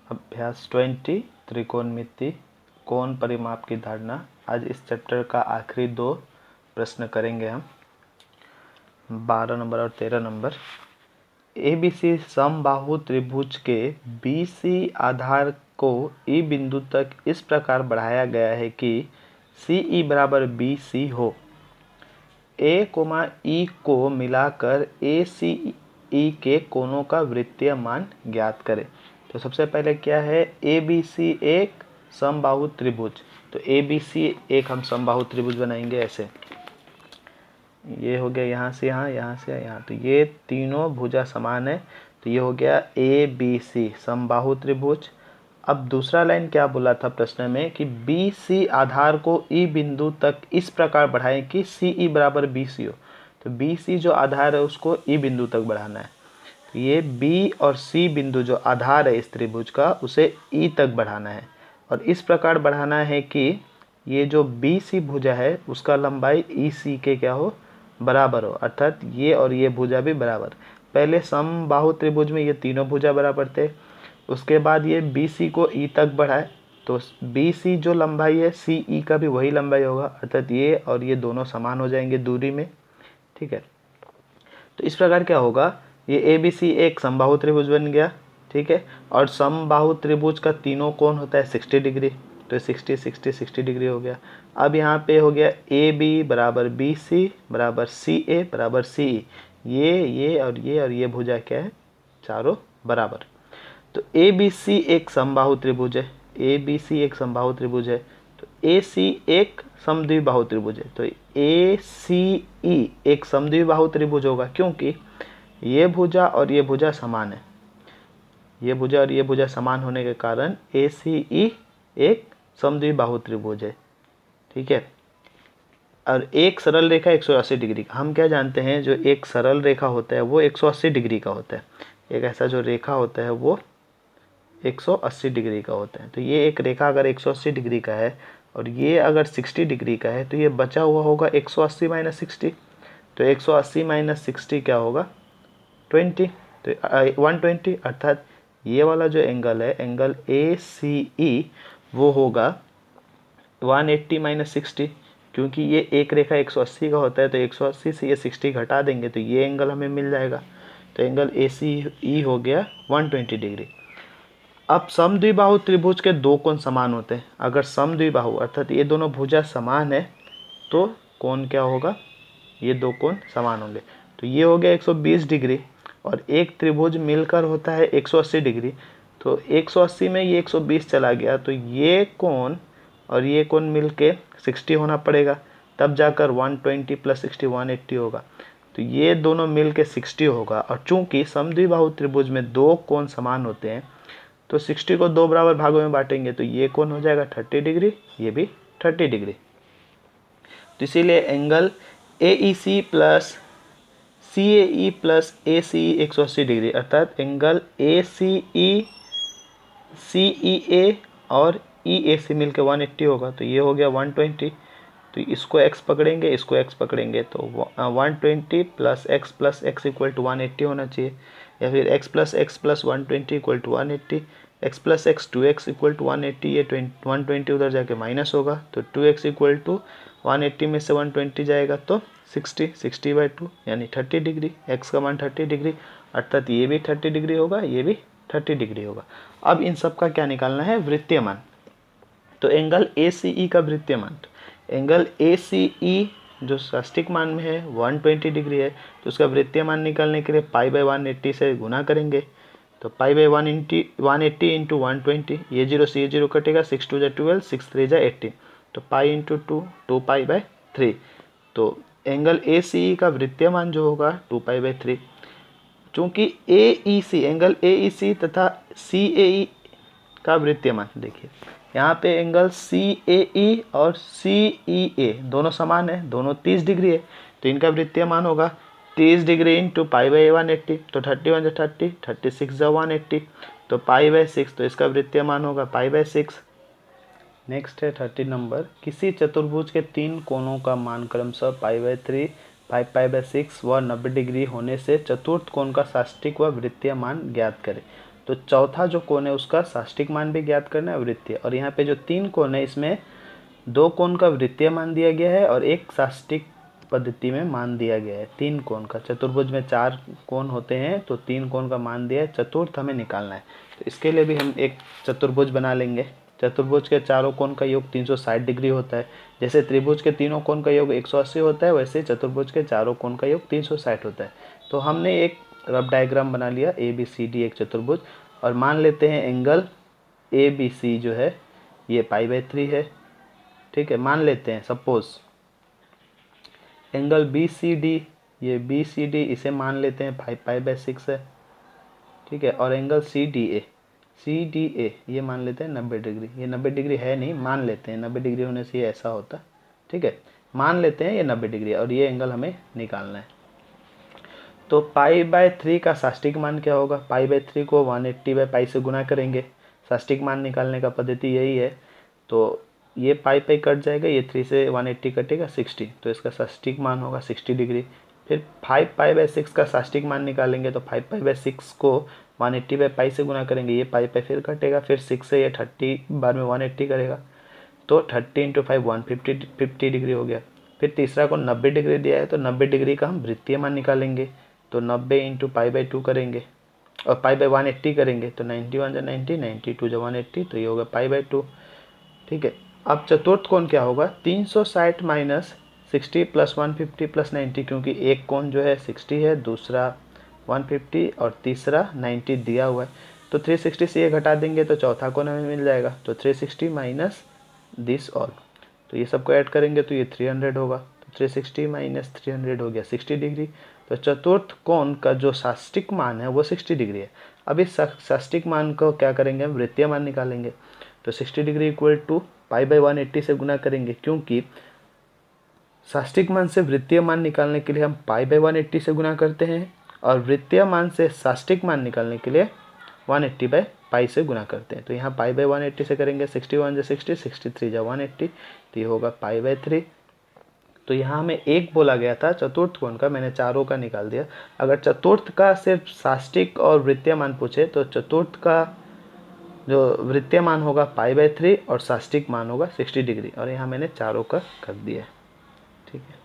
अभ्यास 20 त्रिकोणमिति कोण परिमाप की धारणा। आज इस चैप्टर का आखिरी 2 प्रश्न करेंगे हम, 12 नंबर और 13 नंबर। ABC समबाहु त्रिभुज के BC आधार को E बिंदु तक इस प्रकार बढ़ाया गया है कि CE बराबर BC हो। A, E को मिलाकर ACE के कोणों का वृत्तीय मान ज्ञात करें। तो सबसे पहले क्या है, ABC एक समबाहु त्रिभुज। तो ABC एक हम समबाहु त्रिभुज बनाएंगे ऐसे, ये हो गया यहाँ से यहाँ, यहाँ से यहाँ, तो ये तीनों भुजा समान है, तो ये हो गया ABC समबाहु त्रिभुज। अब दूसरा लाइन क्या बोला था प्रश्न में कि BC आधार को E बिंदु तक इस प्रकार बढ़ाएं कि CE बराबर BC हो। तो BC जो आधार है उसको E बिंदु तक बढ़ाना है। तो ये B और C बिंदु जो आधार है इस त्रिभुज का, उसे E तक बढ़ाना है और इस प्रकार बढ़ाना है कि ये जो BC भुजा है उसका लंबाई EC के क्या हो, बराबर हो, अर्थात ये और ये भुजा भी बराबर। पहले समबाहु त्रिभुज में ये तीनों भुजा बराबर थे, उसके बाद ये BC को E तक बढ़ाए तो BC जो लंबाई है CE का भी वही लंबाई होगा, अर्थात ये और ये दोनों समान हो जाएंगे दूरी में। ठीक है, तो इस प्रकार क्या होगा, ये ABC एक समबाहु त्रिभुज बन गया। ठीक है, और समबाहु त्रिभुज का तीनों कोण होता है 60 डिग्री, तो 60 60 60 डिग्री हो गया। अब यहाँ पे हो गया AB बराबर BC बराबर CA बराबर CE, ये और ये भुजा क्या है, चारों बराबर। तो ABC एक समबाहु त्रिभुज है, ABC एक समबाहु त्रिभुज है, तो AC एक समद्विबाहु त्रिभुज है। तो ACE एक समद्विबाहु त्रिभुज होगा क्योंकि ये भुजा और ये भुजा समान है, ये भुजा और ये भुजा समान होने के कारण ACE एक समद्विबाहु त्रिभुज है। ठीक है, और एक सरल रेखा 180 डिग्री का, हम क्या जानते हैं, जो एक सरल रेखा होता है वो 180 डिग्री का होता है। एक ऐसा जो रेखा होता है वो 180 डिग्री का होता है। तो ये एक रेखा अगर 180 डिग्री का है और ये अगर 60 डिग्री का है, तो ये बचा हुआ होगा 180 माइनस 60। तो 180 माइनस 60 क्या होगा, 20, तो 120, अर्थात ये वाला जो एंगल है, एंगल ACE, वो होगा 180 माइनस 60, क्योंकि ये एक रेखा 180 का होता है, तो 180 से ये 60 घटा देंगे तो ये एंगल हमें मिल जाएगा। तो एंगल ACE हो गया 120 डिग्री। अब समद्विबाहु त्रिभुज के दो कोण समान होते हैं। अगर समद्विबाहु अर्थात ये दोनों भुजा समान है तो कोण क्या होगा, ये दो कोण समान होंगे। तो ये हो गया 120 डिग्री और एक त्रिभुज मिलकर होता है 180 डिग्री, तो 180 में ये 120 चला गया, तो ये कोण और ये कोण मिलके 60 होना पड़ेगा, तब जाकर 120 प्लस 60 180 होगा। तो ये दोनों मिलके 60 होगा, और चूंकि समद्विबाहु त्रिभुज में दो कोण समान होते हैं तो 60 को दो बराबर भागों में बांटेंगे, तो ये कोण हो जाएगा 30 डिग्री, ये भी 30 डिग्री। तो इसीलिए angle AEC plus CAE plus ACE 180 degree, अर्थात एंगल ACE CEA और EAC मिलकर 180 होगा। तो ये हो गया 120, तो इसको x पकड़ेंगे, इसको x पकड़ेंगे, तो 120 प्लस x इक्वल टू 180 होना चाहिए, या फिर x plus 120 equal to 180, x plus x 2x equal to 180, ये 120 उधर जाके माइनस होगा, तो 2x इक्वल टू 180 में से 120 जाएगा तो 60/2 यानी 30 डिग्री, x का मान 30 डिग्री, अर्थात ये भी 30 डिग्री होगा, ये भी 30 डिग्री होगा। अब इन सब का क्या निकालना है, वृत्तीय मान। तो एंगल ACE का वृत्तीय मान, एंगल ACE जो शास्त्रिक मान में है 120 डिग्री है, तो उसका वृत्तीय मान निकालने के लिए π/180 से गुना करेंगे। तो π/180 इंटू 120, ये 0 से ये 0 कटेगा, 6 2 12, 6 3 18, तो पाई इंटू 2π/3। तो एंगल ACE का वृत्तीय मान जो होगा 2π/3। चूंकि AEC एंगल AEC तथा CAE का वृत्तीय मान, देखिए यहाँ पे एंगल CAE और CEA दोनों समान है, दोनों 30 डिग्री है, तो इनका वृत्तीय मान होगा 30 डिग्री इंटू π/180, तो 31 30, 36 180, तो π/6, तो इसका वृत्तीय मान होगा π/6। नेक्स्ट है 30 नंबर, किसी चतुर्भुज के तीन कोणों का मान क्रमशः π/3, 5π/6 व 90 डिग्री होने से चतुर्थ कोण का शास्त्रिक व वृत्तीय मान ज्ञात करें। तो चौथा जो कोण है उसका साष्टिक मान भी ज्ञात करना है, वृत्तीय। और यहाँ पे जो 3 कोण है इसमें 2 कोण का वृत्तीय मान दिया गया है और एक साष्टिक पद्धति में मान दिया गया है। 3 कोण का, चतुर्भुज में 4 कोण होते हैं तो 3 कोण का मान दिया है, चतुर्थ हमें निकालना है। तो इसके लिए भी हम एक चतुर्भुज बना लेंगे। चतुर्भुज के चारों कोण का योग 360 डिग्री होता है। जैसे त्रिभुज के तीनों कोण का योग 180 होता है, वैसे चतुर्भुज के चारों कोण का योग 360 होता है। तो हमने एक रफ डायग्राम बना लिया, ABCD एक चतुर्भुज, और मान लेते हैं एंगल ABC जो है ये π/3 है। ठीक है, मान लेते हैं सपोज एंगल BCD, ये BCD इसे मान लेते हैं π/6 है। ठीक है, और एंगल CDA ये मान लेते हैं 90 डिग्री। ये 90 डिग्री है नहीं, मान लेते हैं 90 डिग्री होने से ये ऐसा होता। ठीक है, मान लेते हैं ये 90 डिग्री है और ये एंगल हमें निकालना है। तो π/3 का साष्टिक मान क्या होगा? π/3 को 180/π से गुना करेंगे। साष्टिक मान निकालने का पद्धति यही है। तो ये π कट जाएगा, ये 3 से 180 कटेगा 60, तो इसका साष्टिक मान होगा 60 डिग्री। फिर 5π/6 का साष्टिक मान निकालेंगे तो 5π/6 को 180/π से गुना करेंगे, ये π फिर कटेगा, फिर 6 से ये 30 बार में 180 करेगा, तो 30 × 5 150 डिग्री हो गया। फिर तीसरा को 90 डिग्री दिया है तो 90 डिग्री का हम वृत्तीय मान निकालेंगे, तो 90 × π/2 करेंगे और π/180 करेंगे, तो 91 × 90 92 × 180, तो ये होगा π/2। ठीक है, अब चतुर्थ कोण क्या होगा? 360 माइनस 60 प्लस 150 प्लस 90, क्योंकि एक कोण जो है 60 है, दूसरा 150 और तीसरा 90 दिया हुआ है, तो 360 से ये घटा देंगे तो चौथा कोण हमें मिल जाएगा। तो 360 माइनस दिस ऑल, तो ये सबको ऐड करेंगे तो ये 300 होगा। तो 360 माइनस 300 हो गया 60 डिग्री। तो चतुर्थ कोण का जो साष्टिक मान है वो 60 डिग्री है। अब इस साष्टिक मान को क्या करेंगे? हम वृत्तीय मान निकालेंगे। तो 60 डिग्री इक्वल टू π/180 से गुना करेंगे, क्योंकि साष्टिक मान से वृत्तीय मान निकालने के लिए हम π/180 से गुना करते हैं और वृत्तीय मान से साष्टिक मान निकालने के लिए 180/π से गुना करते हैं। तो यहाँ π/180 से करेंगे, 61 × 60 63 × 180, तो ये होगा π/3। तो यहाँ हमें एक बोला गया था चतुर्थ कोण का, मैंने चारों का निकाल दिया। अगर चतुर्थ का सिर्फ साष्टिक और वृत्तीय मान पूछे तो चतुर्थ का जो वृत्तीय मान होगा π/3 और साष्टिक मान होगा 60 डिग्री, और यहाँ मैंने चारों का कर दिया। ठीक है।